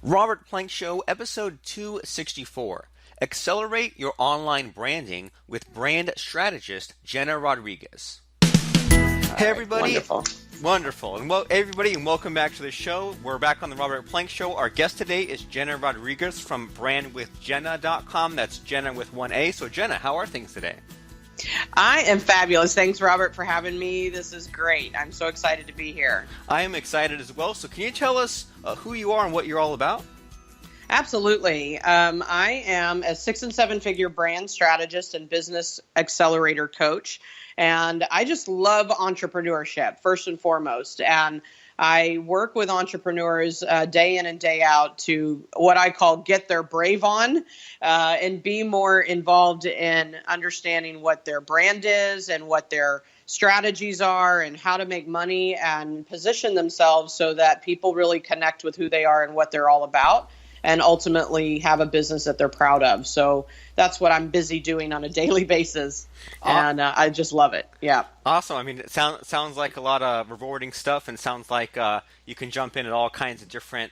Robert Plank Show, episode 264. Accelerate your online branding with brand strategist Jena Rodriguez. All Hey right, everybody. wonderful. Wonderful. And everybody, and welcome back to the show. We're back on the Robert Plank Show. Our guest today is Jena Rodriguez from brandwithjena.com. That's Jena with one A. So Jena, how are things today? I am fabulous. Thanks, Robert, for having me. This is great. I'm so excited to be here. I am excited as well. So can you tell us who you are and what you're all about? Absolutely. I am a 6- and 7-figure brand strategist and business accelerator coach. And I just love entrepreneurship, first and foremost. And I work with entrepreneurs day in and day out to what I call get their brave on and be more involved in understanding what their brand is and what their strategies are and how to make money and position themselves so that people really connect with who they are and what they're all about, and ultimately have a business that they're proud of. So that's what I'm busy doing on a daily basis, and I just love it. Yeah. Awesome. I mean, it sounds like a lot of rewarding stuff, and sounds like you can jump in at all kinds of different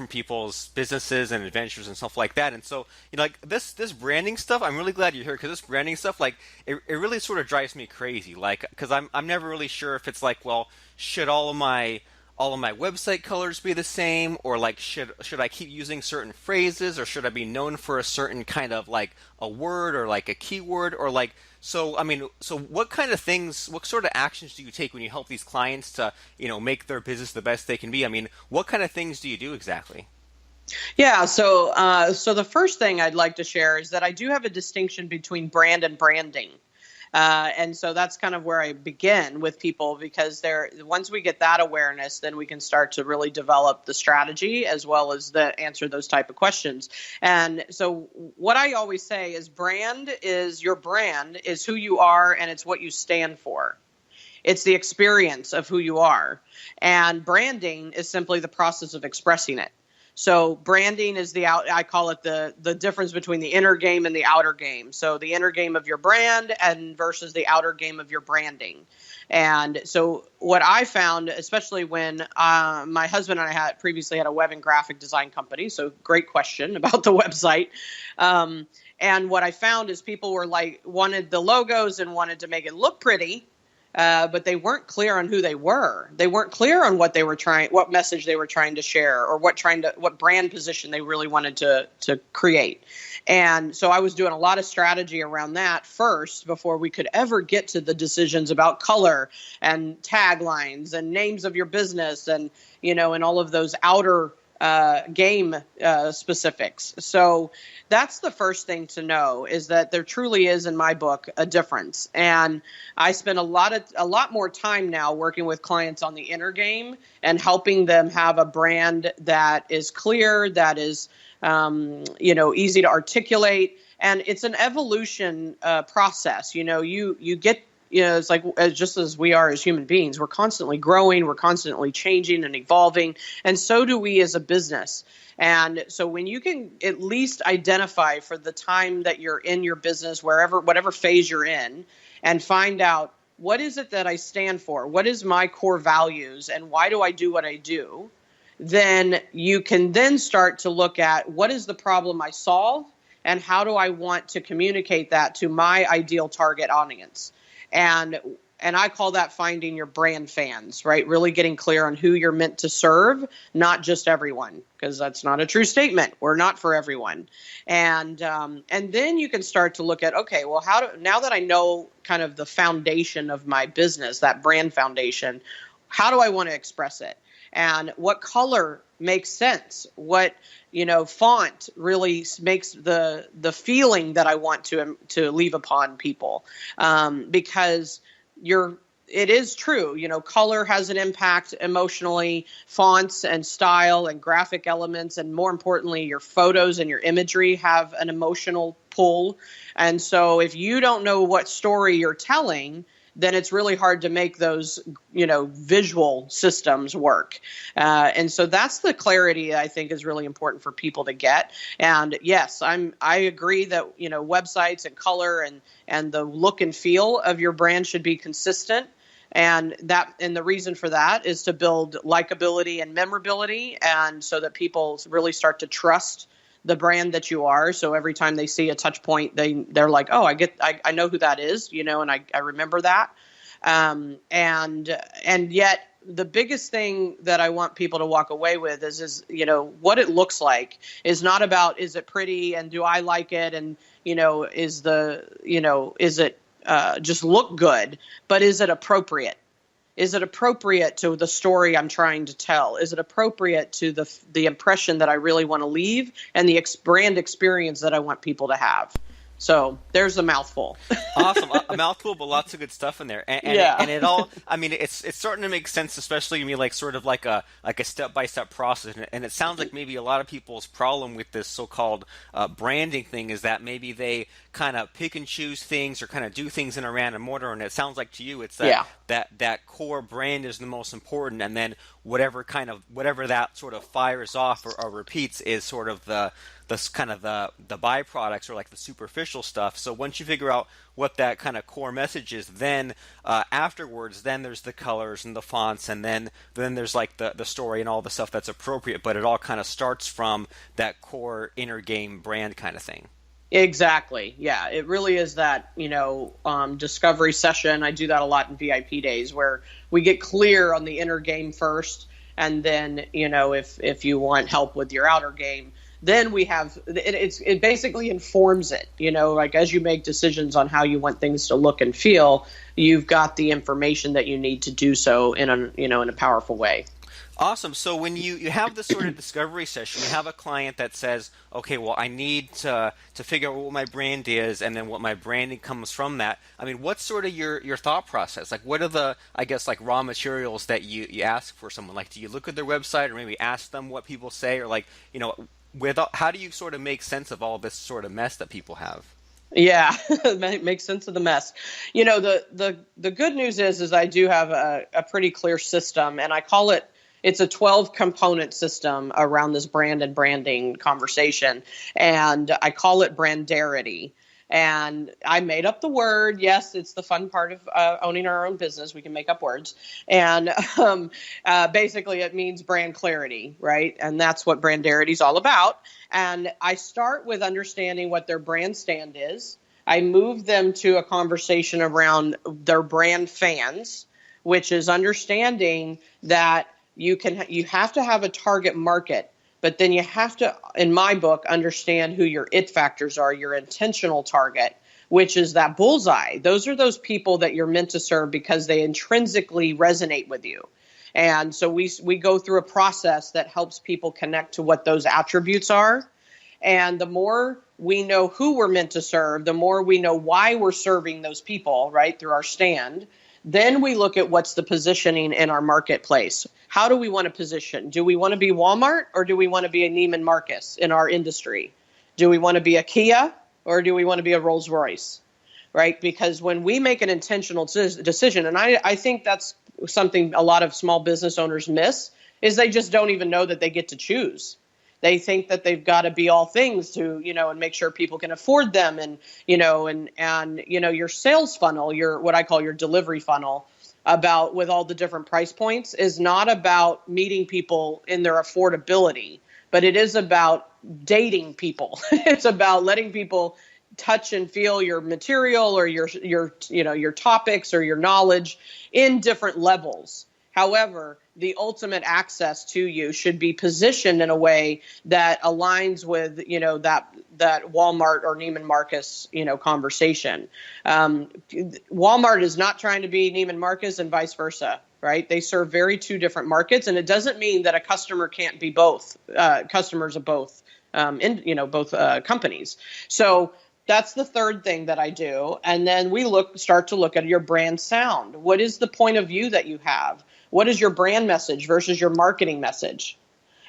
people's businesses and adventures and stuff like that. And so, like this branding stuff, I'm really glad you're here, because this branding stuff, like, it really sort of drives me crazy. Like, because I'm never really sure if it's like, well, should all of my website colors be the same, or like should I keep using certain phrases, or should I be known for a certain kind of like a word or like a keyword, or like, so what kind of things, what sort of actions do you take when you help these clients to make their business the best they can be? I mean, what kind of things do you do exactly? Yeah, so the first thing I'd like to share is that I do have a distinction between brand and branding. And so that's kind of where I begin with people, because once we get that awareness, then we can start to really develop the strategy as well as answer those type of questions. And so what I always say is your brand is who you are, and it's what you stand for. It's the experience of who you are. And branding is simply the process of expressing it. So branding is I call it the difference between the inner game and the outer game. So the inner game of your brand and versus the outer game of your branding. And so what I found, especially when my husband and I had previously had a web and graphic design company, so great question about the website. And what I found is people wanted the logos and wanted to make it look pretty. But they weren't clear on who they were. They weren't clear on what message they were trying to share, or what brand position they really wanted to create. And so I was doing a lot of strategy around that first before we could ever get to the decisions about color and taglines and names of your business and all of those outer game specifics. So that's the first thing to know, is that there truly is, in my book, a difference. And I spend a lot more time now working with clients on the inner game and helping them have a brand that is clear, that is easy to articulate. And it's an evolution process. You get, it's like just as we are as human beings, we're constantly growing, we're constantly changing and evolving, and so do we as a business. And so when you can at least identify for the time that you're in your business, whatever phase you're in, and find out, what is it that I stand for? What is my core values, and why do I do what I do? Then you can then start to look at, what is the problem I solve, and how do I want to communicate that to my ideal target audience? And I call that finding your brand fans, right? Really getting clear on who you're meant to serve, not just everyone, because that's not a true statement. We're not for everyone. And then you can start to look at, okay, well, now that I know kind of the foundation of my business, that brand foundation, how do I want to express it? And what color makes sense? What font really makes the feeling that I want to leave upon people, because it is true. Color has an impact emotionally, fonts and style and graphic elements, and more importantly, your photos and your imagery have an emotional pull. And so if you don't know what story you're telling, then it's really hard to make those, visual systems work. And so that's the clarity I think is really important for people to get. And yes, I agree that, websites and color and the look and feel of your brand should be consistent. And the reason for that is to build likability and memorability, and so that people really start to trust the brand that you are. So every time they see a touch point, they're like, oh, I know who that is, and I remember that. And yet the biggest thing that I want people to walk away with is what it looks like is not about, is it pretty and do I like it? And, is it just look good, but is it appropriate? Is it appropriate to the story I'm trying to tell? Is it appropriate to the impression that I really want to leave and the brand experience that I want people to have? So there's a mouthful. Awesome, a mouthful, but lots of good stuff in there, and it all. I mean, it's starting to make sense, especially to me, like sort of like a step-by-step process. And it sounds like maybe a lot of people's problem with this so-called branding thing is that maybe they kind of pick and choose things or kind of do things in a random order. And it sounds like to you, it's that core brand is the most important, and then whatever that sort of fires off or repeats is sort of the kind of the byproducts or like the superficial stuff. So once you figure out what that kind of core message is, then afterwards, then there's the colors and the fonts, and then there's like the story and all the stuff that's appropriate. But it all kind of starts from that core inner game brand kind of thing. Exactly. Yeah, it really is that, discovery session. I do that a lot in VIP days where we get clear on the inner game first. And then, if you want help with your outer game, then we have it basically informs it, like as you make decisions on how you want things to look and feel, you've got the information that you need to do so in a powerful way. Awesome. So when you have this sort of discovery session, you have a client that says, okay, well, I need to figure out what my brand is and then what my branding comes from that. I mean, what's sort of your thought process? Like, what are the, I guess, like raw materials that you ask for someone? Like, do you look at their website or maybe ask them what people say, or like, how do you sort of make sense of all this sort of mess that people have? Yeah, make sense of the mess. The good news is I do have a pretty clear system, and I call it's a 12 component system around this brand and branding conversation. And I call it Brandarity. And I made up the word. Yes, it's the fun part of owning our own business. We can make up words. And basically it means brand clarity, right? And that's what Brandarity is all about. And I start with understanding what their brand stand is. I move them to a conversation around their brand fans, which is understanding that you have to have a target market, but then you have to, in my book, understand who your it factors are, your intentional target, which is that bullseye. Those are those people that you're meant to serve because they intrinsically resonate with you. And so we go through a process that helps people connect to what those attributes are. And the more we know who we're meant to serve, the more we know why we're serving those people, right, through our stand. Then we look at what's the positioning in our marketplace. How do we want to position? Do we want to be Walmart or do we want to be a Neiman Marcus in our industry? Do we want to be a Kia or do we want to be a Rolls Royce? Right? Because when we make an intentional decision, and I think that's something a lot of small business owners miss, is they just don't even know that they get to choose. They think that they've got to be all things to, and make sure people can afford them. And, your sales funnel, what I call your delivery funnel, with all the different price points is not about meeting people in their affordability, but it is about dating people. It's about letting people touch and feel your material or your topics or your knowledge in different levels. However, the ultimate access to you should be positioned in a way that aligns with, that Walmart or Neiman Marcus, conversation. Walmart is not trying to be Neiman Marcus and vice versa, right? They serve two different markets, and it doesn't mean that a customer can't be both customers of both, both companies. So that's the third thing that I do. And then we start to look at your brand sound. What is the point of view that you have? What is your brand message versus your marketing message?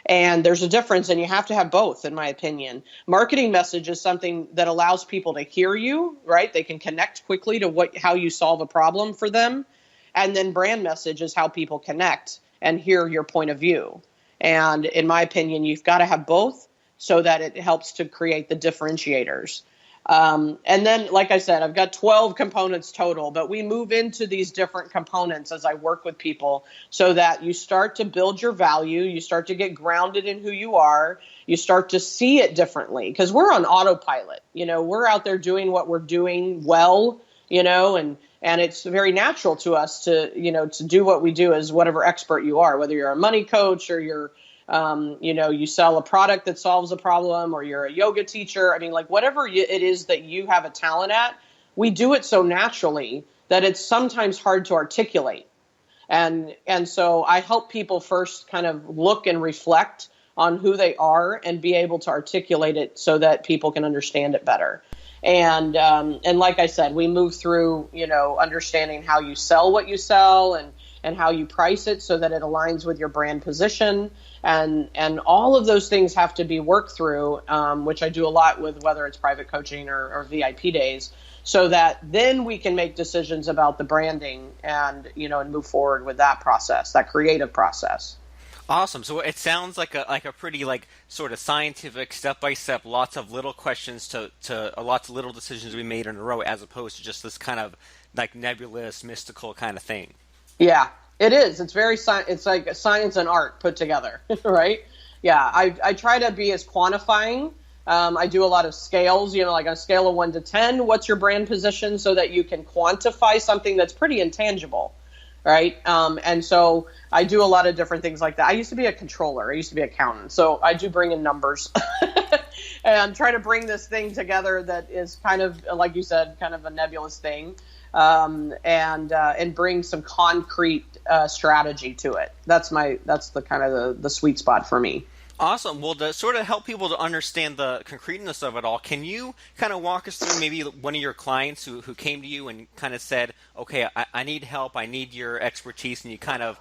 And there's a difference, and you have to have both, in my opinion. Marketing message is something that allows people to hear you, right? They can connect quickly to how you solve a problem for them. And then brand message is how people connect and hear your point of view. And in my opinion, you've got to have both so that it helps to create the differentiators. And then, like I said, I've got 12 components total, but we move into these different components as I work with people so that you start to build your value, you start to get grounded in who you are, you start to see it differently because we're on autopilot. We're out there doing what we're doing well, and it's very natural to us to do what we do as whatever expert you are, whether you're a money coach or you sell a product that solves a problem, or you're a yoga teacher. I mean, like whatever it is that you have a talent at, we do it so naturally that it's sometimes hard to articulate. And so I help people first kind of look and reflect on who they are and be able to articulate it so that people can understand it better. And like I said, we move through, understanding how you sell what you sell and how you price it so that it aligns with your brand position. And all of those things have to be worked through, which I do a lot with, whether it's private coaching or VIP days, so that then we can make decisions about the branding and move forward with that process, that creative process. Awesome. So it sounds like a pretty sort of scientific step by step, lots of little questions to lots of little decisions we made in a row, as opposed to just this kind of like nebulous, mystical kind of thing. Yeah, it is. It's very it's like science and art put together, right? Yeah, I try to be as quantifying. I do a lot of scales, like on a scale of 1 to 10, what's your brand position, so that you can quantify something that's pretty intangible. Right. And so I do a lot of different things like that. I used to be a controller. I used to be an accountant. So I do bring in numbers and try to bring this thing together that is kind of, like you said, kind of a nebulous thing, and bring some concrete strategy to it. That's the kind of the sweet spot for me. Awesome. Well, to sort of help people to understand the concreteness of it all, can you kind of walk us through maybe one of your clients who came to you and kind of said, okay, I need help, I need your expertise, and you kind of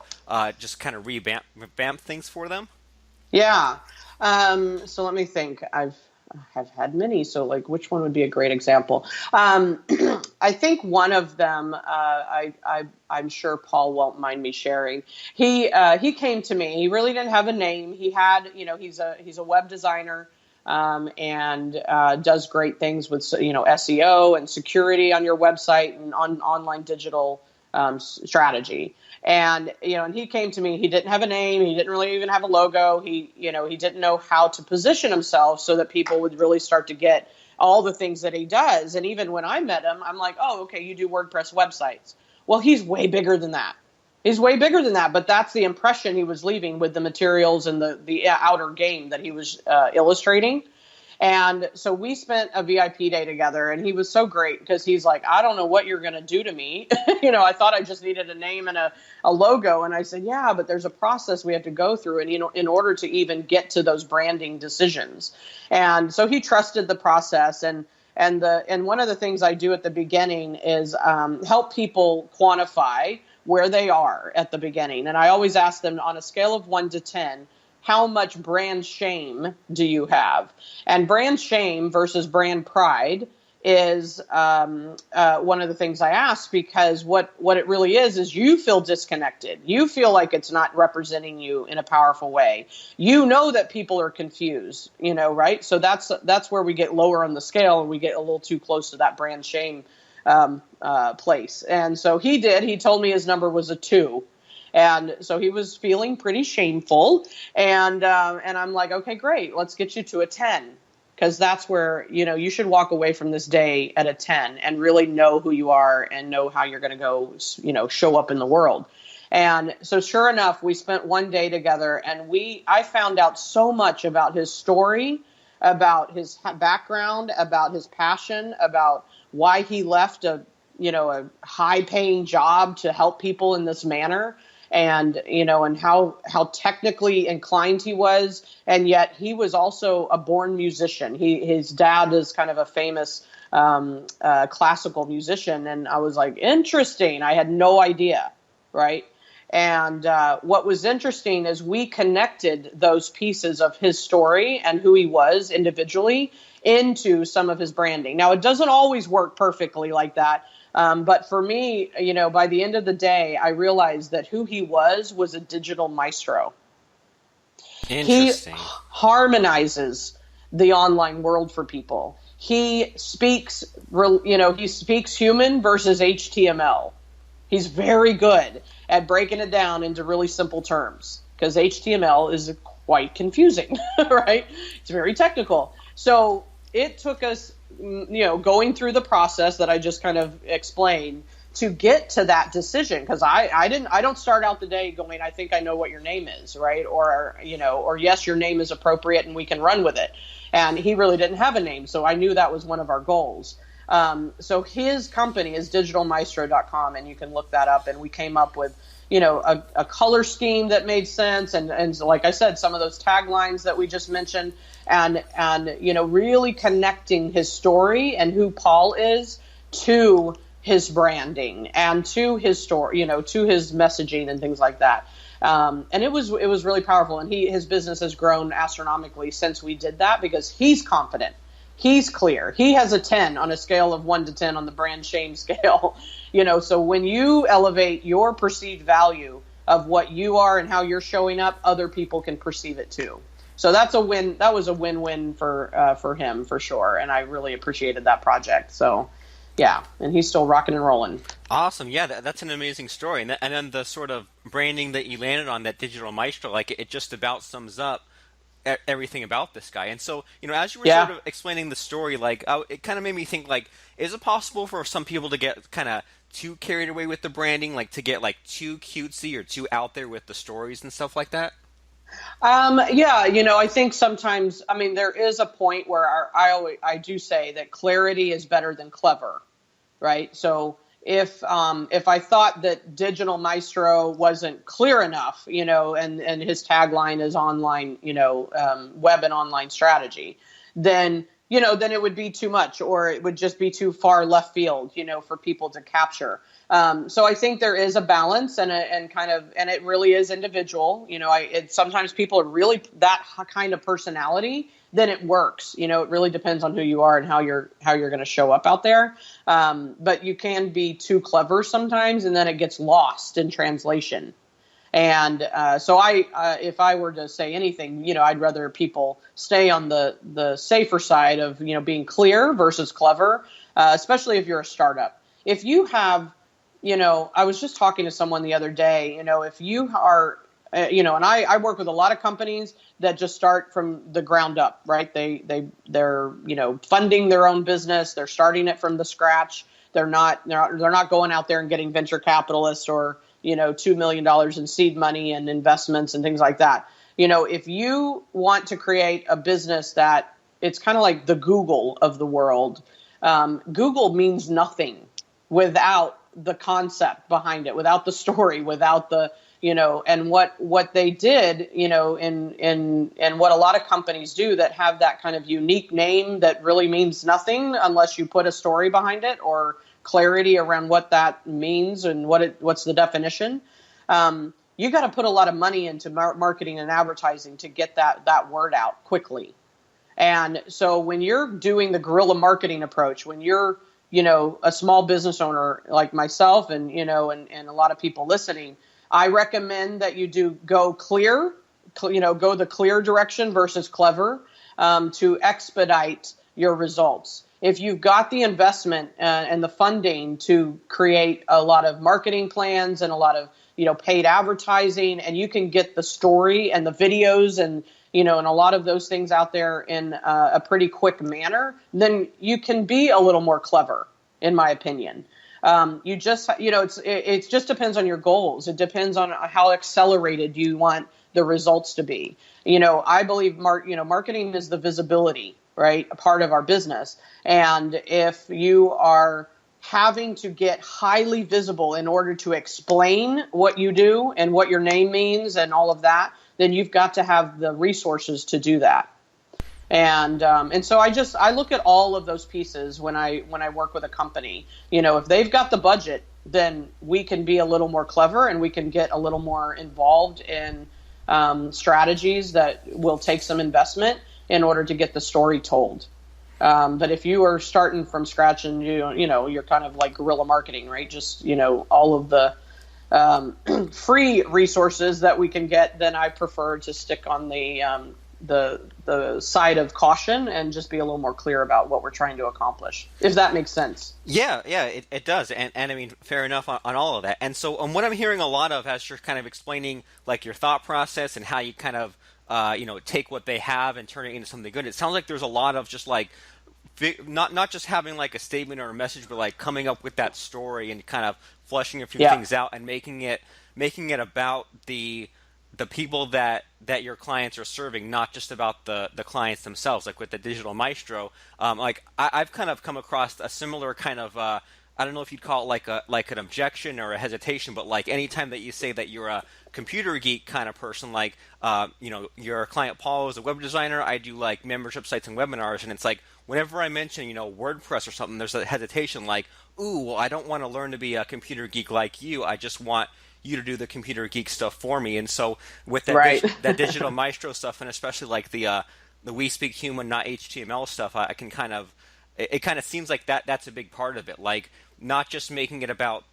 just kind of revamp things for them? Yeah. So let me think. I've had many. So which one would be a great example? I think one of them, I'm sure Paul won't mind me sharing. He came to me. He really didn't have a name. He had, he's a web designer, and does great things with, SEO and security on your website and on online digital strategy. And he came to me. He didn't have a name. He didn't really even have a logo. He didn't know how to position himself so that people would really start to get all the things that he does. And even when I met him, I'm like, oh, okay, you do WordPress websites. Well, he's way bigger than that. He's way bigger than that. But that's the impression he was leaving with the materials and the outer game that he was illustrating. And so we spent a VIP day together, and he was so great because he's like, I don't know what you're going to do to me. I thought I just needed a name and a logo. And I said, yeah, but there's a process we have to go through in order to even get to those branding decisions. And so he trusted the process. And one of the things I do at the beginning is help people quantify where they are at the beginning. And I always ask them, on a scale of 1 to 10, how much brand shame do you have? And brand shame versus brand pride is one of the things I ask, because what it really is you feel disconnected. You feel like it's not representing you in a powerful way. That people are confused, right? So that's where we get lower on the scale, and we get a little too close to that brand shame place. And so he told me his number was a 2. And so he was feeling pretty shameful. And I'm like, okay, great. Let's get you to a 10. Because that's where, you should walk away from this day at a 10 and really know who you are and know how you're going to go, show up in the world. And so sure enough, we spent one day together, and I found out so much about his story, about his background, about his passion, about why he left a high paying job to help people in this manner. And how technically inclined he was, and yet he was also a born musician. His dad is kind of a famous classical musician, and I was like, interesting. I had no idea, right? And what was interesting is we connected those pieces of his story and who he was individually into some of his branding. Now, it doesn't always work perfectly like that. But for me, by the end of the day, I realized that who he was a digital maestro. Interesting. He harmonizes the online world for people. he speaks, he speaks human versus HTML. He's very good at breaking it down into really simple terms because HTML is quite confusing, right? It's very technical. So it took us, going through the process that I just kind of explained to get to that decision, because I don't start out the day going, I think I know what your name is, right? Or yes, your name is appropriate and we can run with it. And he really didn't have a name, so I knew that was one of our goals. So his company is digitalmaestro.com, and you can look that up. And we came up with, a color scheme that made sense. And like I said, some of those taglines that we just mentioned, and really connecting his story and who Paul is to his branding and to his story, to his messaging and things like that. And it was really powerful. And his business has grown astronomically since we did that, because he's confident. He's clear. He has a 10 on a scale of 1 to 10 on the brand shame scale. So when you elevate your perceived value of what you are and how you're showing up, other people can perceive it too. So that's a win. That was a win-win for him, for sure. And I really appreciated that project. So yeah, and he's still rocking and rolling. Awesome. Yeah, that's an amazing story. And then the sort of branding that you landed on, that Digital Maestro, like it just about sums up everything about this guy. And so, as you were sort of explaining the story, like it kind of made me think, like, is it possible for some people to get kind of too carried away with the branding, like to get like too cutesy or too out there with the stories and stuff like that? I think sometimes, there is a point where I do say that clarity is better than clever, right? So if I thought that Digital Maestro wasn't clear enough, and his tagline is online, web and online strategy, then it would be too much, or it would just be too far left field, for people to capture. So I think there is a balance, and it really is individual. Sometimes people are really that kind of personality, then it works. It really depends on who you are and how you're going to show up out there. But you can be too clever sometimes, and then it gets lost in translation. And so if I were to say anything, I'd rather people stay on the safer side of, being clear versus clever, especially if you're a startup. If you have, I was just talking to someone the other day, if you are, and I work with a lot of companies that just start from the ground up, right? They're funding their own business. They're starting it from the scratch. They're not going out there and getting venture capitalists or, $2 million in seed money and investments and things like that. If you want to create a business that it's kind of like the Google of the world, Google means nothing without the concept behind it, without the story, without the, and what they did, and what a lot of companies do that have that kind of unique name that really means nothing unless you put a story behind it or clarity around what that means and what's the definition. You got to put a lot of money into marketing and advertising to get that word out quickly. And so when you're doing the guerrilla marketing approach, when you're, a small business owner like myself and, and a lot of people listening, I recommend that you go clear, go the clear direction versus clever, to expedite your results. If you've got the investment and the funding to create a lot of marketing plans and a lot of, paid advertising, and you can get the story and the videos and, and a lot of those things out there in a pretty quick manner, then you can be a little more clever, in my opinion. You just, it just depends on your goals. It depends on how accelerated you want the results to be. I believe marketing is the visibility, right? A part of our business. And if you are having to get highly visible in order to explain what you do and what your name means and all of that, then you've got to have the resources to do that. And so I look at all of those pieces when I work with a company. If they've got the budget, then we can be a little more clever and we can get a little more involved in strategies that will take some investment in order to get the story told. But if you are starting from scratch and you're kind of like guerrilla marketing, right? Just all of the free resources that we can get, then I prefer to stick on the the side of caution and just be a little more clear about what we're trying to accomplish, if that makes sense. Yeah, it does, and I mean, fair enough on all of that. And so, what I'm hearing a lot of as you're kind of explaining like your thought process and how you kind of take what they have and turn it into something good. It sounds like there's a lot of just like not just having like a statement or a message, but like coming up with that story and kind of fleshing a few Yeah. things out and making it about the people that your clients are serving, not just about the clients themselves. Like with the Digital Maestro, like I've kind of come across a similar kind of I don't know if you'd call it like an objection or a hesitation, but like anytime that you say that you're a computer geek kind of person, like your client Paul is a web designer. I do like membership sites and webinars, and it's like whenever I mention WordPress or something, there's a hesitation like, ooh, well, I don't want to learn to be a computer geek like you. I just want you to do the computer geek stuff for me. And so with that Right. that Digital Maestro stuff, and especially like the We Speak Human, not HTML stuff, I can kind of it kind of seems like that's a big part of it. Like not just making it about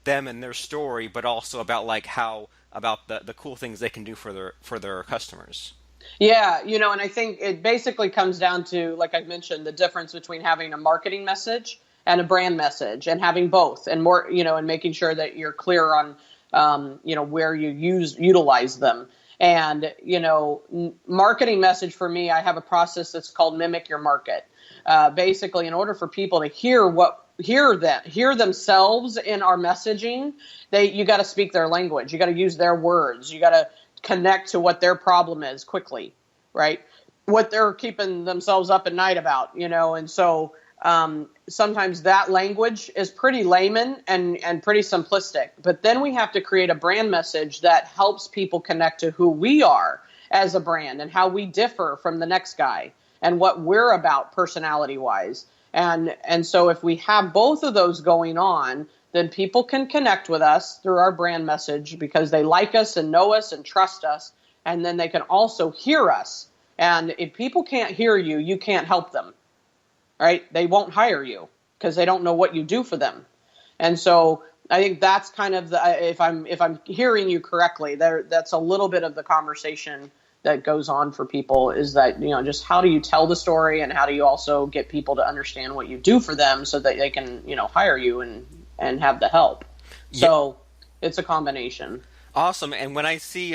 them and their story, but also about like how about the cool things they can do for their customers. Yeah, and I think it basically comes down to, like I mentioned, the difference between having a marketing message and a brand message, and having both, and more, and making sure that you're clear on, where you utilize them. And, marketing message for me, I have a process that's called mimic your market. Basically, in order for people to hear themselves in our messaging, you got to speak their language. You got to use their words. You got to connect to what their problem is quickly, right? What they're keeping themselves up at night about, and so sometimes that language is pretty layman and pretty simplistic. But then we have to create a brand message that helps people connect to who we are as a brand and how we differ from the next guy and what we're about personality wise. And so if we have both of those going on, then people can connect with us through our brand message because they like us and know us and trust us. And then they can also hear us. And if people can't hear you, you can't help them, right? They won't hire you because they don't know what you do for them. And so I think that's kind of if I'm hearing you correctly, that's a little bit of the conversation that goes on for people, is that, just how do you tell the story, and how do you also get people to understand what you do for them so that they can, hire you and have the help. So it's a combination. Awesome. And when I see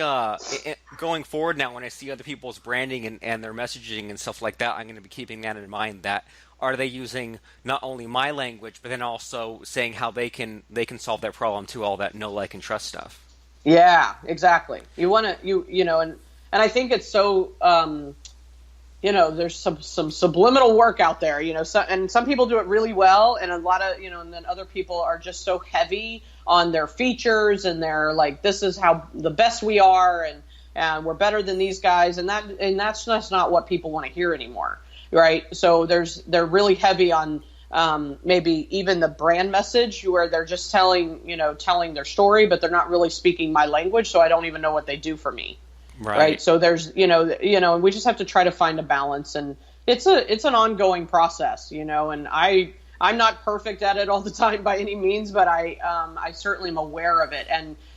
going forward now, when I see other people's branding and their messaging and stuff like that, I'm going to be keeping that in mind. That are they using not only my language, but then also saying how they can solve their problem too, all that know, like, and trust stuff. Yeah, exactly. You want to and I think it's so there's some subliminal work out there, and some people do it really well, and a lot of, and then other people are just so heavy on their features, and they're like, this is how the best we are, and we're better than these guys, and that's just not what people want to hear anymore, right? So they're really heavy on maybe even the brand message, where they're just telling their story, but they're not really speaking my language, so I don't even know what they do for me. Right. So there's, and we just have to try to find a balance, and it's an ongoing process, and I'm not perfect at it all the time by any means, but I certainly am aware of it.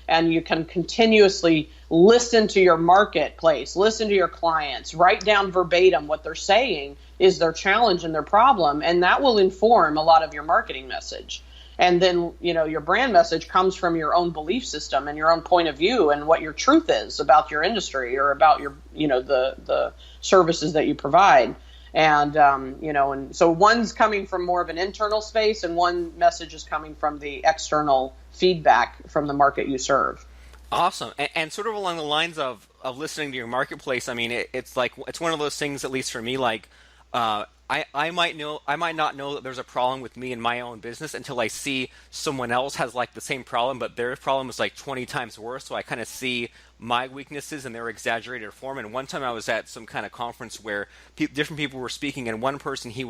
And you can continuously listen to your marketplace, listen to your clients, write down verbatim what they're saying is their challenge and their problem. And that will inform a lot of your marketing message. And then, your brand message comes from your own belief system and your own point of view and what your truth is about your industry or about your, the services that you provide. And, and so one's coming from more of an internal space, and one message is coming from the external feedback from the market you serve. Awesome. And sort of along the lines of listening to your marketplace, I mean, it's like, it's one of those things, at least for me, like, I might not know that there's a problem with me in my own business until I see someone else has like the same problem, but their problem is like 20 times worse. So I kind of see my weaknesses in their exaggerated form. And one time I was at some kind of conference where different people were speaking, and one person, he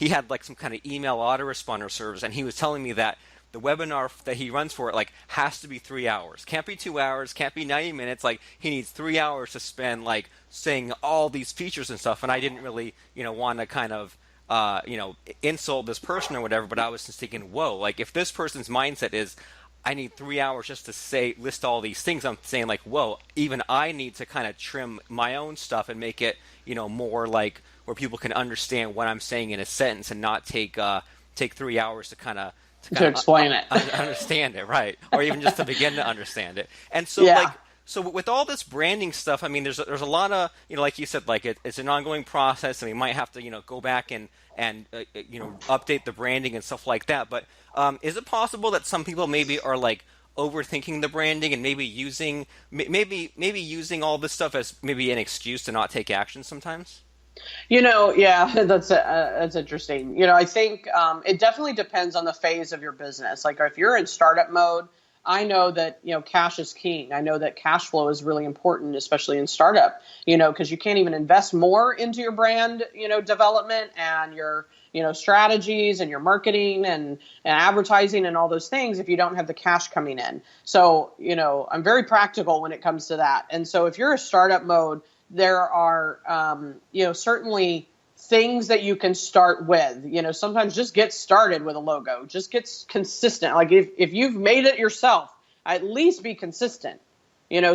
had like some kind of email autoresponder service, and he was telling me that the webinar that he runs for it like has to be 3 hours. Can't be 2 hours, can't be 90 minutes. Like he needs 3 hours to spend like saying all these features and stuff. And I didn't really, want to kind of, insult this person or whatever, but I was just thinking, whoa, like if this person's mindset is, I need 3 hours just to say list all these things. I'm saying like, whoa, even I need to kind of trim my own stuff and make it, more like where people can understand what I'm saying in a sentence and not take 3 hours to kind of To explain it. understand it, right? Or even just to begin to understand it. And so Yeah. so with all this branding stuff, I mean, there's a lot of, like you said, like it's an ongoing process, and we might have to, go back and update the branding and stuff like that. But is it possible that some people maybe are like overthinking the branding and maybe using all this stuff as maybe an excuse to not take action sometimes? Yeah, that's interesting. I think it definitely depends on the phase of your business. Like if you're in startup mode, I know that cash is king. I know that cash flow is really important, especially in startup. Because you can't even invest more into your brand, development and your strategies and your marketing and advertising and all those things if you don't have the cash coming in. So I'm very practical when it comes to that. And so if you're a startup mode, there are, certainly things that you can start with. Sometimes just get started with a logo. Just get consistent. Like if you've made it yourself, at least be consistent.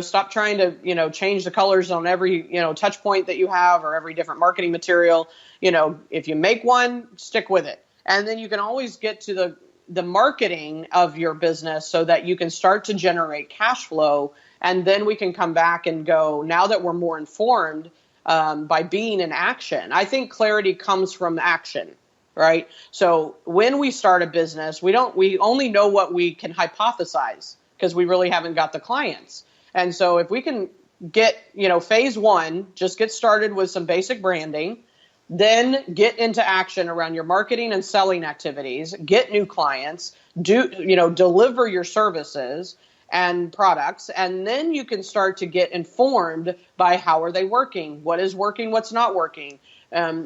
Stop trying to, change the colors on every, touch point that you have or every different marketing material. If you make one, stick with it. And then you can always get to the marketing of your business so that you can start to generate cash flow. And then we can come back and go, now that we're more informed by being in action. I think clarity comes from action, right? So when we start a business, we only know what we can hypothesize because we really haven't got the clients. And so if we can get, phase one, just get started with some basic branding, then get into action around your marketing and selling activities, get new clients, deliver your services and products, and then you can start to get informed by how are they working, what is working, what's not working,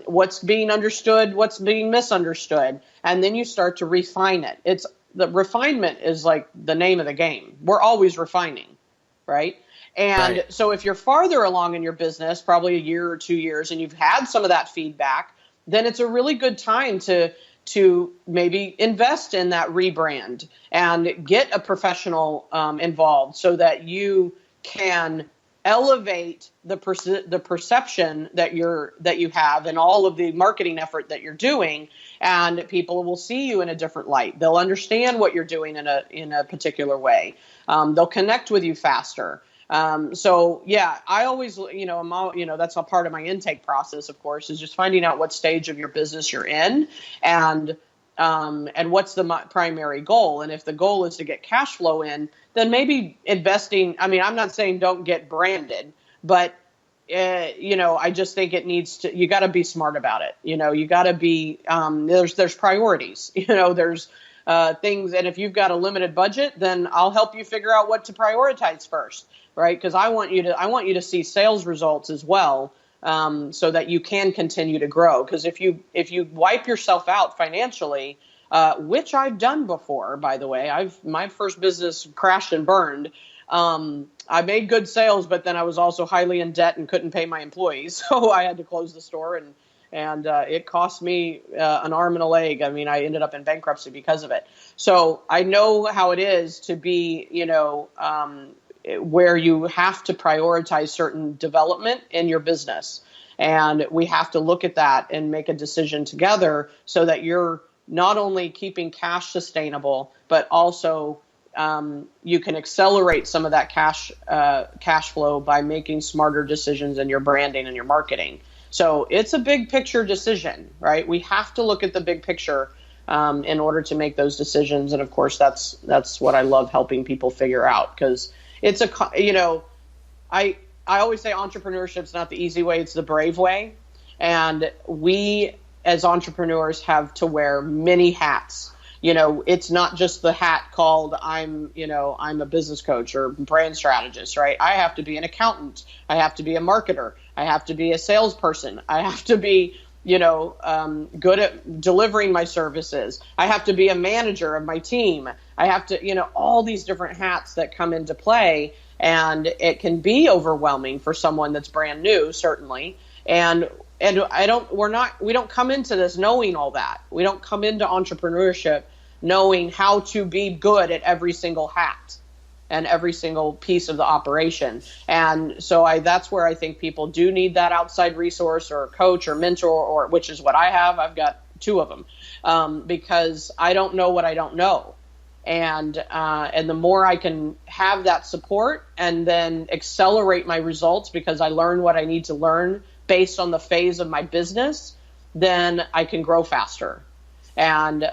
what's being understood, what's being misunderstood, and then you start to refine it. The refinement is like the name of the game. We're always refining, right? And Right. so if you're farther along in your business, probably a year or 2 years, and you've had some of that feedback, then it's a really good time to maybe invest in that rebrand and get a professional involved so that you can elevate the perception that you have and all of the marketing effort that you're doing, and people will see you in a different light. They'll understand what you're doing in a particular way. They'll connect with you faster. So yeah, I always, that's a part of my intake process, of course, is just finding out what stage of your business you're in and what's the primary goal. And if the goal is to get cash flow in, then maybe investing. I mean, I'm not saying don't get branded, but I just think you got to be smart about it. You got to be, there's priorities, there's things. And if you've got a limited budget, then I'll help you figure out what to prioritize first. Right, because I want you to see sales results as well, so that you can continue to grow. Because if you wipe yourself out financially, which I've done before, by the way, my first business crashed and burned. I made good sales, but then I was also highly in debt and couldn't pay my employees, so I had to close the store, and it cost me an arm and a leg. I mean, I ended up in bankruptcy because of it. So I know how it is to be, where you have to prioritize certain development in your business. And we have to look at that and make a decision together so that you're not only keeping cash sustainable, but also you can accelerate some of that cash flow by making smarter decisions in your branding and your marketing. So it's a big picture decision, right? We have to look at the big picture in order to make those decisions. And of course, that's what I love helping people figure out, because it's I always say entrepreneurship's not the easy way, it's the brave way. And we as entrepreneurs have to wear many hats. It's not just the hat called I'm a business coach or brand strategist, right? I have to be an accountant. I have to be a marketer. I have to be a salesperson. I have to be, good at delivering my services. I have to be a manager of my team. I have to, all these different hats that come into play, and it can be overwhelming for someone that's brand new, certainly. And we don't come into this knowing all that. We don't come into entrepreneurship knowing how to be good at every single hat and every single piece of the operation. And so that's where I think people do need that outside resource or coach or mentor, or which is what I have. I've got two of them, because I don't know what I don't know. And the more I can have that support and then accelerate my results because I learn what I need to learn based on the phase of my business, then I can grow faster. And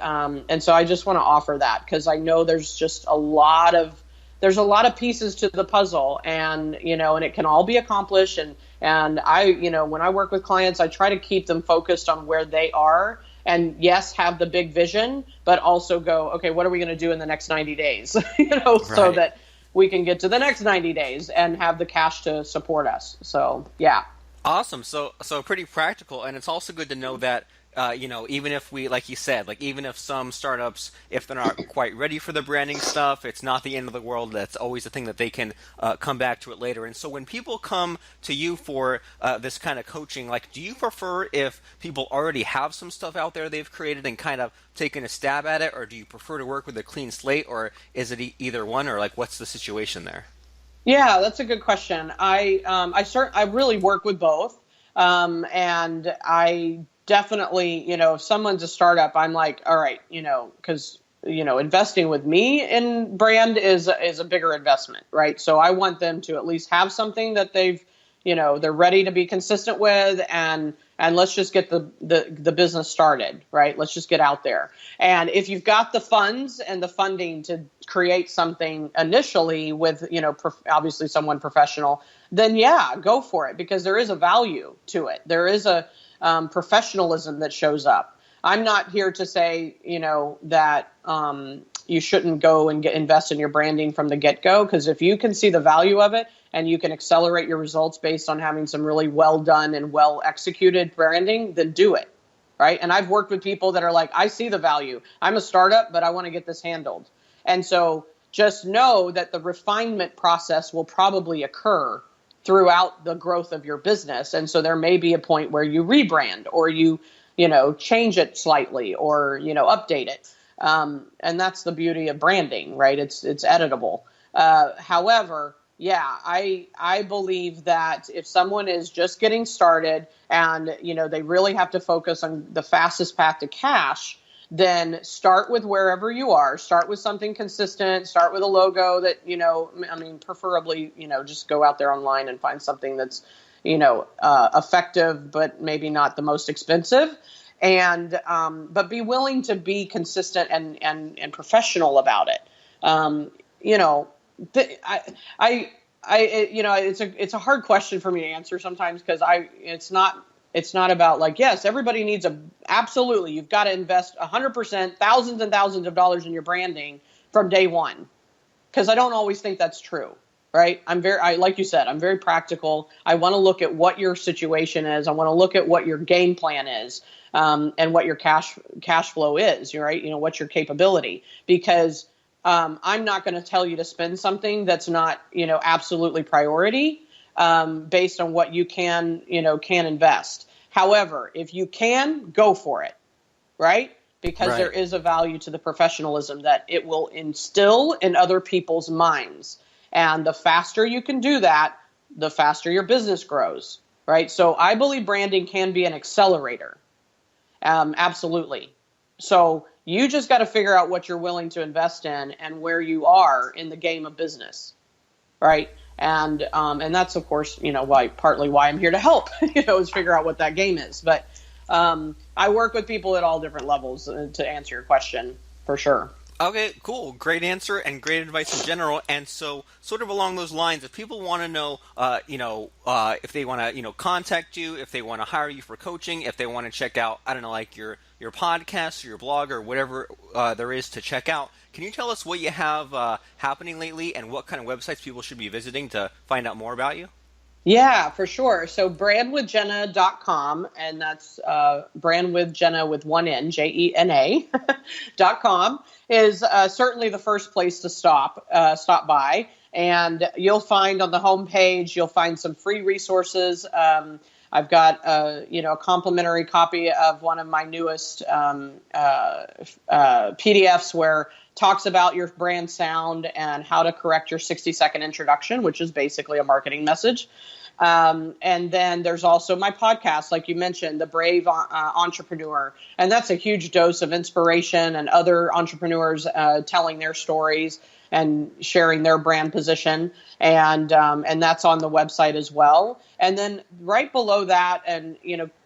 so I just want to offer that because I know there's a lot of pieces to the puzzle, and it can all be accomplished. And I, when I work with clients, I try to keep them focused on where they are. And yes, have the big vision, but also go, okay, what are we going to do in the next 90 days? So that we can get to the next 90 days and have the cash to support us. So, yeah. Awesome. So pretty practical. And it's also good to know that, even if we, like you said, like even if some startups, if they're not quite ready for the branding stuff, it's not the end of the world. That's always a thing that they can come back to it later. And so when people come to you for this kind of coaching, like, do you prefer if people already have some stuff out there they've created and kind of taken a stab at it, or do you prefer to work with a clean slate, or is it either one, or like what's the situation there? Yeah, that's a good question. I really work with both, and I definitely, if someone's a startup, I'm like, all right, because investing with me in brand is a bigger investment, right? So I want them to at least have something that they're ready to be consistent with, and let's just get the business started, right? Let's just get out there. And if you've got the funds and the funding to create something initially with, obviously someone professional, then yeah, go for it, because there is a value to it. There is a professionalism that shows up. I'm not here to say, that you shouldn't go and invest in your branding from the get-go, because if you can see the value of it and you can accelerate your results based on having some really well done and well executed branding, then do it, right? And I've worked with people that are like, I see the value. I'm a startup, but I want to get this handled. And so just know that the refinement process will probably occur throughout the growth of your business. And so there may be a point where you rebrand, or you change it slightly, or, update it. And that's the beauty of branding, right? It's editable. However, yeah, I believe that if someone is just getting started and, they really have to focus on the fastest path to cash, then start with wherever you are. Start with something consistent. Start with a logo that, preferably, just go out there online and find something that's, effective, but maybe not the most expensive. And but be willing to be consistent and professional about it. It's a hard question for me to answer sometimes, because it's not about like, yes, everybody needs absolutely, you've got to invest 100%, thousands and thousands of dollars in your branding from day one, because I don't always think that's true. Right. Like you said, I'm very practical. I want to look at what your situation is. I want to look at what your game plan is, and what your cash flow is, right? What's your capability, because I'm not going to tell you to spend something that's not, absolutely priority, based on what you can invest. However, if you can, go for it, right? Because Right. there is a value to the professionalism that it will instill in other people's minds. And the faster you can do that, the faster your business grows, right? So I believe branding can be an accelerator. Absolutely. So you just got to figure out what you're willing to invest in and where you are in the game of business, right? And that's, of course, partly why I'm here to help, is figure out what that game is. But I work with people at all different levels, to answer your question, for sure. Okay, cool. Great answer and great advice in general. And so, sort of along those lines, if people want to know, if they want to, contact you, if they want to hire you for coaching, if they want to check out, I don't know, like your podcast or your blog or whatever there is to check out, can you tell us what you have happening lately and what kind of websites people should be visiting to find out more about you? Yeah, for sure. So brandwithjena.com, and that's brandwithjena with one N, JENA.com, is certainly the first place to stop by. And you'll find on the homepage, you'll find some free resources. I've got a complimentary copy of one of my newest PDFs where talks about your brand sound and how to correct your 60-second introduction, which is basically a marketing message. And then there's also my podcast, like you mentioned, The Brave Entrepreneur. And that's a huge dose of inspiration and other entrepreneurs telling their stories and sharing their brand position. And that's on the website as well. And then right below that, and,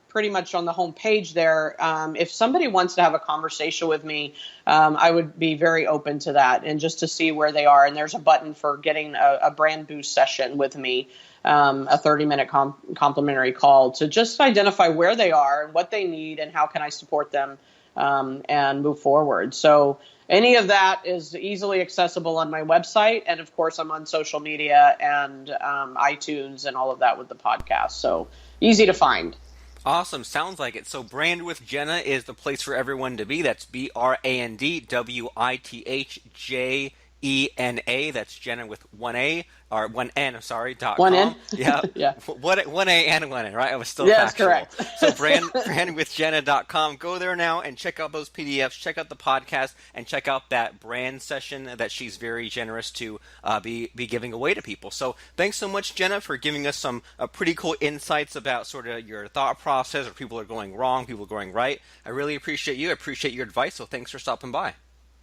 pretty much on the home page there, if somebody wants to have a conversation with me, I would be very open to that and just to see where they are. And there's a button for getting a brand boost session with me, a 30-minute complimentary call to just identify where they are and what they need and how can I support them and move forward. So any of that is easily accessible on my website. And of course, I'm on social media and iTunes and all of that with the podcast. So easy to find. Awesome. Sounds like it. So Brand with Jena is the place for everyone to be. That's BRANDWITHJENA. That's Jena with one A, or one N, sorry, .com. One N? Yeah. Yeah. One A and one N, right? I was still yes, factual. Correct. So brandwithjena.com. Go there now and check out those PDFs, check out the podcast, and check out that brand session that she's very generous to be giving away to people. So thanks so much, Jena, for giving us some pretty cool insights about sort of your thought process, where people are going wrong, people are going right. I really appreciate you. I appreciate your advice. So thanks for stopping by.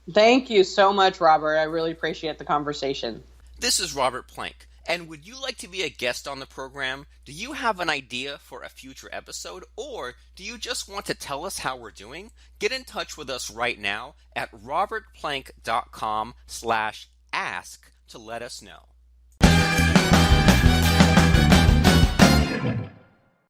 Thank you so much, Robert. I really appreciate the conversation. This is Robert Plank, and would you like to be a guest on the program? Do you have an idea for a future episode, or do you just want to tell us how we're doing? Get in touch with us right now at robertplank.com/ask to let us know.